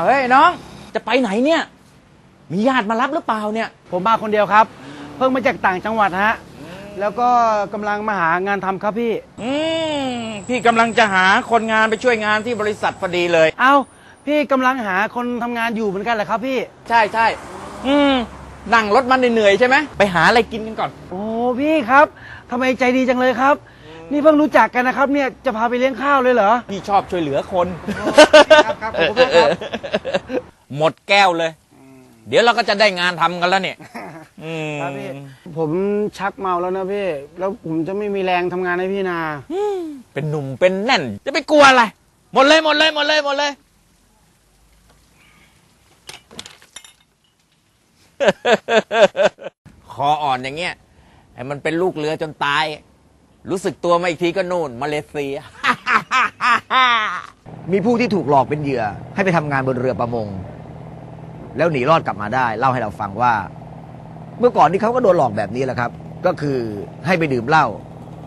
เฮ้ยน้องจะไปไหนเนี่ยมีญาติมารับหรือเปล่าเนี่ยผมมาคนเดียวครับเพิ่งมาจากต่างจังหวัดฮะแล้วก็กำลังมาหางานทำครับพี่พี่กำลังจะหาคนงานไปช่วยงานที่บริษัทพอดีเลยเอ้าพี่กำลังหาคนทำงานอยู่เหมือนกันเหรอครับพี่ใช่นั่งรถมันเหนื่อยใช่ไหมไปหาอะไรกินกันก่อนโอ้พี่ครับทำไมใจดีจังเลยครับนี่เพิ่งรู้จักกันนะครับเนี่ยจะพาไปเลี้ยงข้าวเลยเหรอพี่ชอบช่วยเหลือคนครับผมครับหมดแก้วเลยเดี๋ยวเราก็จะได้งานทำกันแล้วเนี่ยครับพี่ผมชักเมาแล้วนะพี่แล้วผมจะไม่มีแรงทำงานให้พี่นาเป็นหนุ่มเป็นแน่นจะไปกลัวอะไรหมดเลยคออ่อนอย่างเงี้ยไอ้มันเป็นลูกเรือจนตายรู้สึกตัวมาอีกทีก็นู่นมาเลเซีย มีผู้ที่ถูกหลอกเป็นเหยื่อให้ไปทำงานบนเรือประมงแล้วหนีรอดกลับมาได้เล่าให้เราฟังว่าเมื่อก่อนที่เขาก็โดนหลอกแบบนี้แหละครับก็คือให้ไปดื่มเหล้า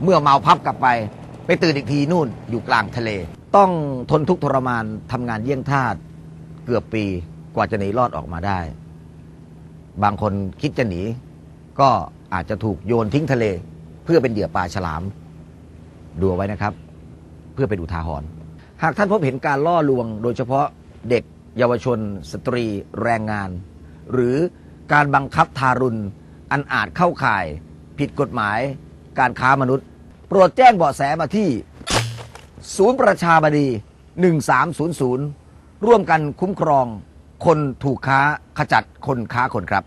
เมื่อเมาพับกลับไปตื่นอีกทีนู่นอยู่กลางทะเลต้องทนทุกข์ทรมานทำงานเยี่ยงทาสเกือบปีกว่าจะหนีรอดออกมาได้บางคนคิดจะหนีก็อาจจะถูกโยนทิ้งทะเลเพื่อเป็นเหยื่อปลาฉลามดูไว้นะครับเพื่อเป็นอุทาหรณ์หากท่านพบเห็นการล่อลวงโดยเฉพาะเด็กเยาวชนสตรีแรงงานหรือการบังคับทารุณอันอาจเข้าข่ายผิดกฎหมายการค้ามนุษย์โปรดแจ้งเบาะแสมาที่ศูนย์ประชาบดี1300ร่วมกันคุ้มครองคนถูกค้าขจัดคนค้าคนครับ